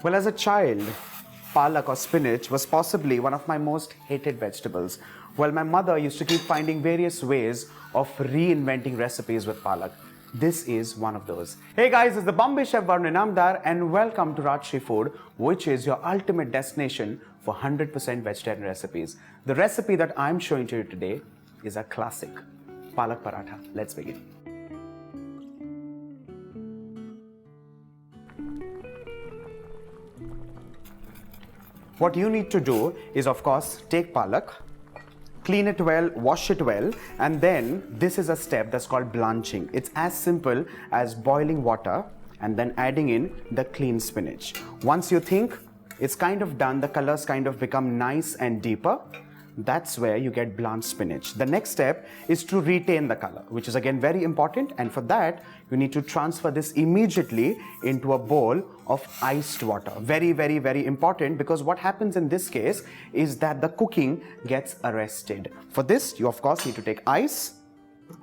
Well, as a child, palak or spinach was possibly one of my most hated vegetables. Well, my mother used to keep finding various ways of reinventing recipes with palak. This is one of those. Hey guys, it's the Bombay Chef Varun Inamdar and welcome to Rajshri Food, which is your ultimate destination for 100% vegetarian recipes. The recipe that I'm showing to you today is a classic, Palak Paratha. Let's begin. What you need to do is, of course, take palak, clean it well, wash it well, and then this is a step that's called blanching. It's as simple as boiling water and then adding in the clean spinach. Once you think it's kind of done, the colors kind of become nice and deeper, that's where you get blanched spinach. The next step is to retain the color, which is again very important, and for that you need to transfer this immediately into a bowl of iced water. Very, very, very important, because what happens in this case is that the cooking gets arrested. For this, you of course need to take ice,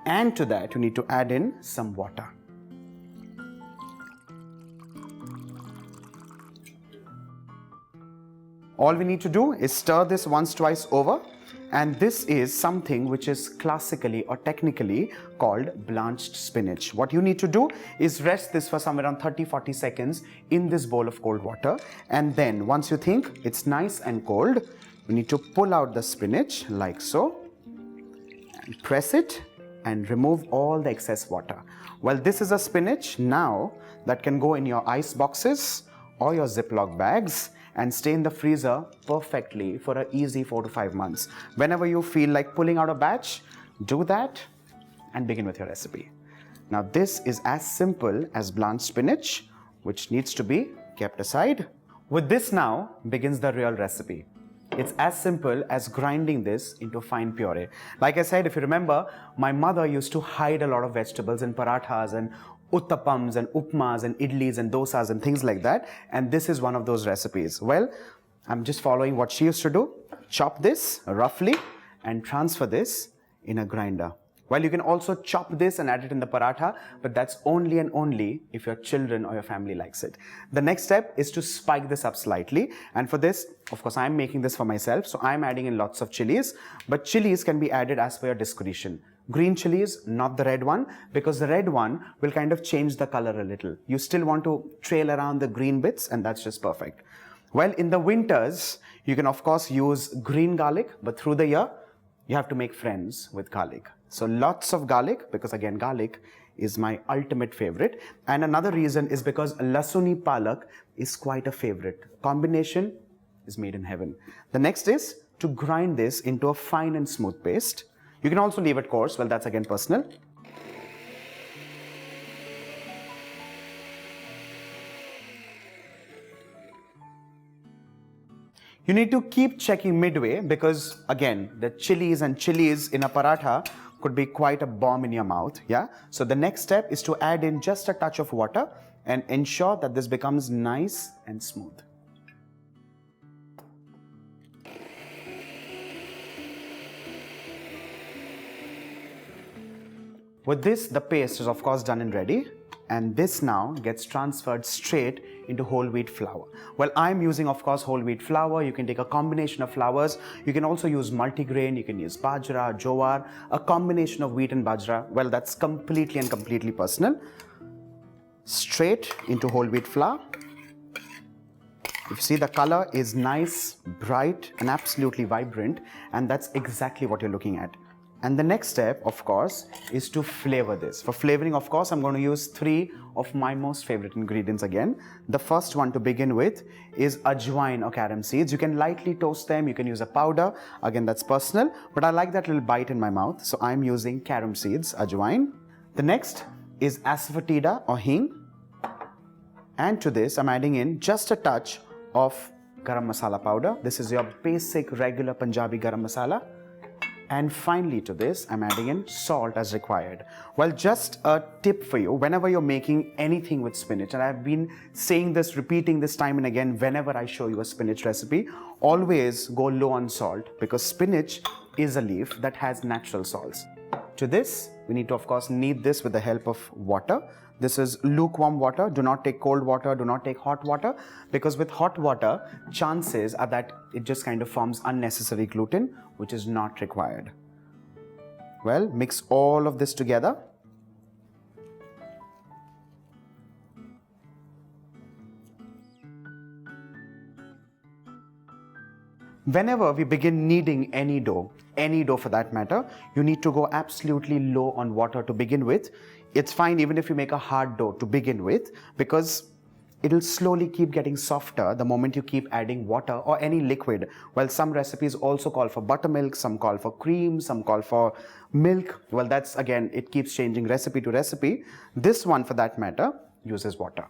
and to that you need to add in some water. All we need to do is stir this once, twice over, and this is something which is classically or technically called blanched spinach. What you need to do is rest this for somewhere around 30-40 seconds in this bowl of cold water, and then once you think it's nice and cold, you need to pull out the spinach like so, and press it and remove all the excess water. Well, this is a spinach now that can go in your ice boxes or your Ziploc bags and stay in the freezer perfectly for an easy 4 to 5 months. Whenever you feel like pulling out a batch, do that and begin with your recipe. Now this is as simple as blanched spinach, which needs to be kept aside. With this now begins the real recipe. It's as simple as grinding this into fine puree. Like I said, if you remember, my mother used to hide a lot of vegetables in parathas and uttapams and upmas and idlis and dosas and things like that, and this is one of those recipes. Well, I'm just following what she used to do. Chop this roughly and transfer this in a grinder. Well, you can also chop this and add it in the paratha, but that's only and only if your children or your family likes it. The next step is to spike this up slightly, and for this, of course, I'm making this for myself, so I'm adding in lots of chilies, but chilies can be added as per your discretion. Green chilies, not the red one, because the red one will kind of change the color a little. You still want to trail around the green bits, and that's just perfect. Well, in the winters, you can of course use green garlic, but through the year, you have to make friends with garlic. So lots of garlic, because again, garlic is my ultimate favorite. And another reason is because lasuni palak is quite a favorite. Combination is made in heaven. The next is to grind this into a fine and smooth paste. You can also leave it coarse, well, that's again personal. You need to keep checking midway, because again, the chilies and chilies in a paratha could be quite a bomb in your mouth, yeah? So the next step is to add in just a touch of water and ensure that this becomes nice and smooth. With this, the paste is of course done and ready, and this now gets transferred straight into whole wheat flour. Well, I'm using of course whole wheat flour. You can take a combination of flours. You can also use multigrain. You can use bajra, jowar, a combination of wheat and bajra. Well, that's completely personal. Straight into whole wheat flour. You see the color is nice, bright, and absolutely vibrant, and that's exactly what you're looking at. And the next step, of course, is to flavor this. For flavoring, of course, I'm going to use 3 of my most favorite ingredients again. The first one to begin with is ajwain or carom seeds. You can lightly toast them, you can use a powder. Again, that's personal, but I like that little bite in my mouth, so I'm using carom seeds, ajwain. The next is ASAFOETIDA or hing. And to this, I'm adding in just a touch of garam masala powder. This is your basic regular Punjabi garam masala. And finally to this, I'm adding in salt as required. Well, just a tip for you, whenever you're making anything with spinach, and I've been saying this, repeating this time and again whenever I show you a spinach recipe, always go low on salt, because spinach is a leaf that has natural salts. To this, We need to, of course, knead this with the help of water. This is lukewarm water. Do not take cold water. Do not take hot water, because with hot water, chances are that it just kind of forms unnecessary gluten, which is not required. Well, mix all of this together. Whenever we begin kneading any dough for that matter, you need to go absolutely low on water to begin with. It's fine even if you make a hard dough to begin with, because it'll slowly keep getting softer the moment you keep adding water or any liquid. Well, some recipes also call for buttermilk, some call for cream, some call for milk. Well, that's again, it keeps changing recipe to recipe. This one, for that matter, uses water.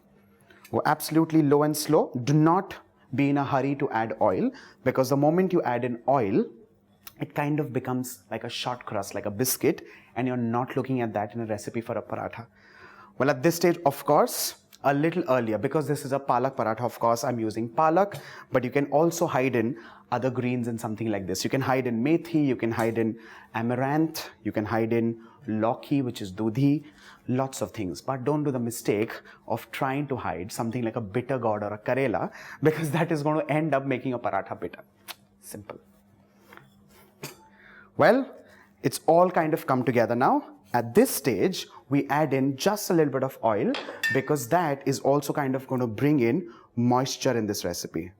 Go absolutely low and slow. Do not be in a hurry to add oil, because the moment you add in oil, it kind of becomes like a short crust, like a biscuit, and you're not looking at that in a recipe for a paratha. Well, at this stage, of course, a little earlier, because this is a palak paratha, of course, I'm using palak, but you can also hide in other greens in something like this. You can hide in methi, you can hide in amaranth, you can hide in lauki, which is dudhi, lots of things. But don't do the mistake of trying to hide something like a bitter gourd or a karela, because that is going to end up making a paratha bitter. Simple. Well, it's all kind of come together now. At this stage, we add in just a little bit of oil, because that is also kind of going to bring in moisture in this recipe.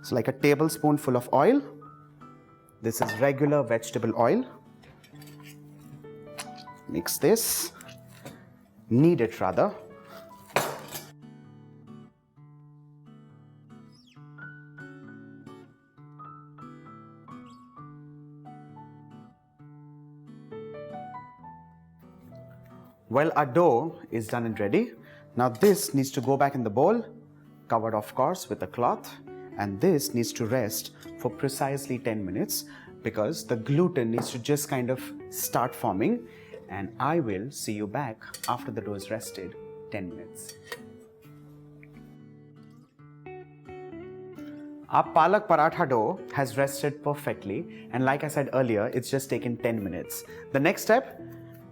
So like a tablespoonful of oil. This is regular vegetable oil. Mix this. Knead it rather. Well, our dough is done and ready. Now this needs to go back in the bowl, covered of course with a cloth, and this needs to rest for precisely 10 minutes, because the gluten needs to just kind of start forming, and I will see you back after the dough is rested 10 minutes. Our Palak Paratha dough has rested perfectly, and like I said earlier, it's just taken 10 minutes. The next step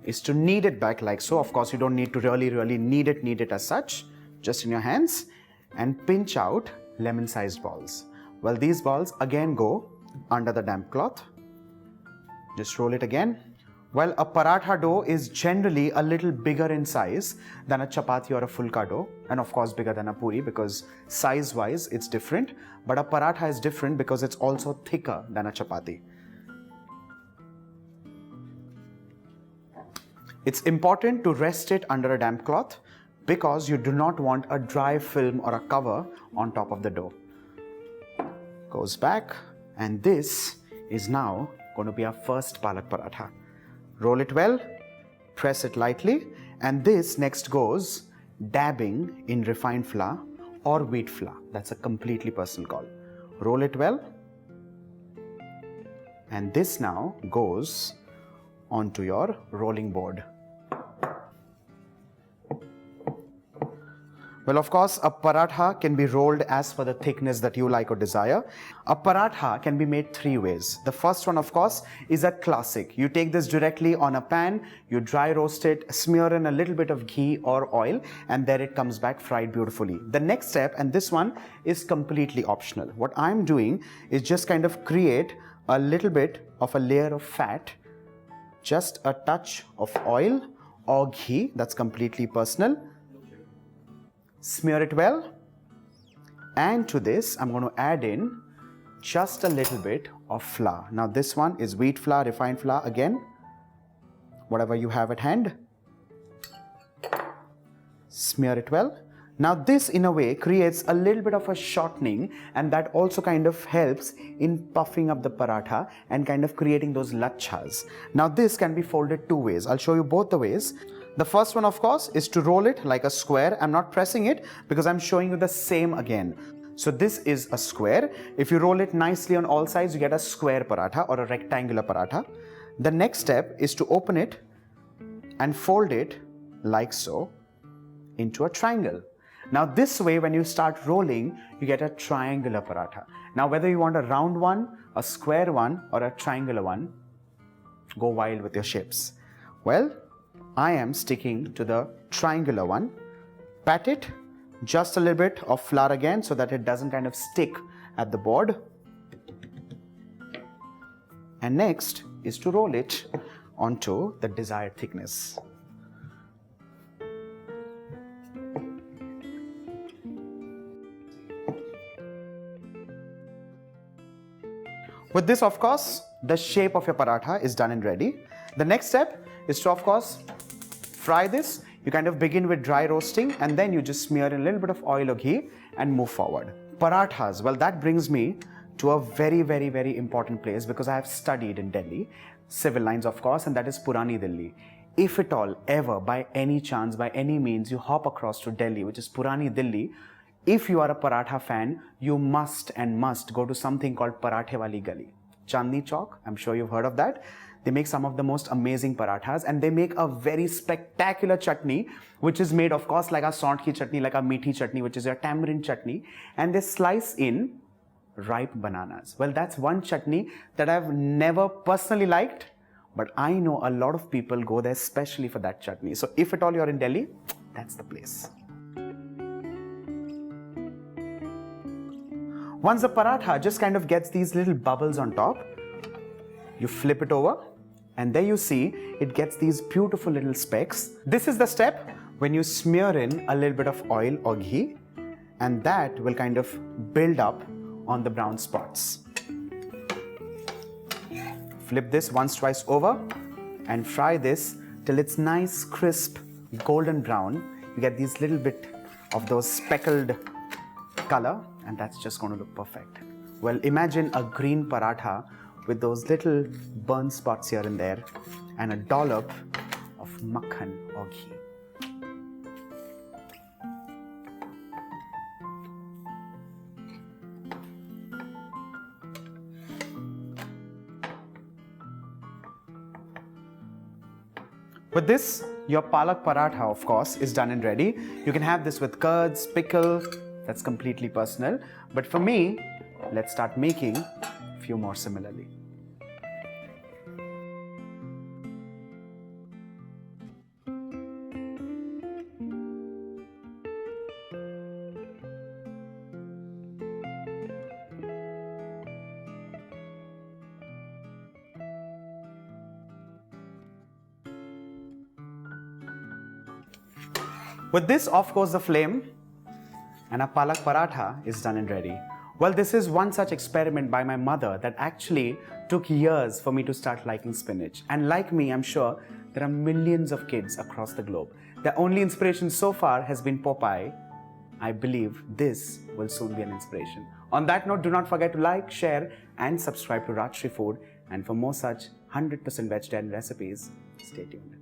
is to knead it back like so. Of course, you don't need to really knead it as such, just in your hands, and pinch out lemon-sized balls. Well, these balls again go under the damp cloth. Just roll it again. Well, a paratha dough is generally a little bigger in size than a chapati or a fulka dough, and of course bigger than a puri, because size-wise it's different, but a paratha is different because it's also thicker than a chapati. It's important to rest it under a damp cloth, because you do not want a dry film or a cover on top of the dough. Goes back, and this is now going to be our first Palak Paratha. Roll it well, press it lightly, and this next goes dabbing in refined flour or wheat flour. That's a completely personal call. Roll it well, and this now goes onto your rolling board. Well, of course, a paratha can be rolled as per the thickness that you like or desire. A paratha can be made three ways. The first one, of course, is a classic. You take this directly on a pan, you dry roast it, smear in a little bit of ghee or oil, and there it comes back fried beautifully. The next step, and this one is completely optional. What I'm doing is just kind of create a little bit of a layer of fat, just a touch of oil or ghee, that's completely personal. Smear it well, and to this I'm going to add in just a little bit of flour. Now this one is wheat flour, refined flour, again, whatever you have at hand. Smear it well. Now this in a way creates a little bit of a shortening, and that also kind of helps in puffing up the paratha and kind of creating those lachas. Now this can be folded two ways. I'll show you both the ways. The first one, of course, is to roll it like a square. I'm not pressing it because I'm showing you the same again. So this is a square. If you roll it nicely on all sides, you get a square paratha or a rectangular paratha. The next step is to open it and fold it like so into a triangle. Now this way, when you start rolling, you get a triangular paratha. Now whether you want a round one, a square one, or a triangular one, go wild with your shapes. Well, I am sticking to the triangular one. Pat it, just a little bit of flour again so that it doesn't kind of stick at the board. And next is to roll it onto the desired thickness. With this, of course, the shape of your paratha is done and ready. The next step is to, of course, fry this. You kind of begin with dry roasting and then you just smear in a little bit of oil or ghee and move forward. Parathas, well, that brings me to a very, very, very important place because I have studied in Delhi, civil lines, of course, and that is Purani Delhi. If at all, ever, by any chance, by any means, you hop across to Delhi, which is Purani Delhi, if you are a paratha fan, you must go to something called Parathe Wali Gali. Chandni Chowk, I'm sure you've heard of that. They make some of the most amazing parathas and they make a very spectacular chutney, which is made, of course, like a sont ki chutney, like a meathi chutney, which is your tamarind chutney. And they slice in ripe bananas. Well, that's one chutney that I've never personally liked, but I know a lot of people go there especially for that chutney. So if at all you're in Delhi, that's the place. Once the paratha just kind of gets these little bubbles on top, you flip it over and there you see it gets these beautiful little specks. This is the step when you smear in a little bit of oil or ghee and that will kind of build up on the brown spots. Flip this once, twice over and fry this till it's nice, crisp, golden brown. You get these little bit of those speckled color and that's just going to look perfect. Well, imagine a green paratha with those little burn spots here and there and a dollop of makhan or ghee. With this, your Palak Paratha, of course, is done and ready. You can have this with curds, pickle, that's completely personal. But for me, let's start making a few more similarly. With this, off goes the flame and a Palak Paratha is done and ready. Well, this is one such experiment by my mother that actually took years for me to start liking spinach. And like me, I'm sure there are millions of kids across the globe. The only inspiration so far has been Popeye. I believe this will soon be an inspiration. On that note, do not forget to like, share and subscribe to Rajshri Food. And for more such 100% vegetarian recipes, stay tuned.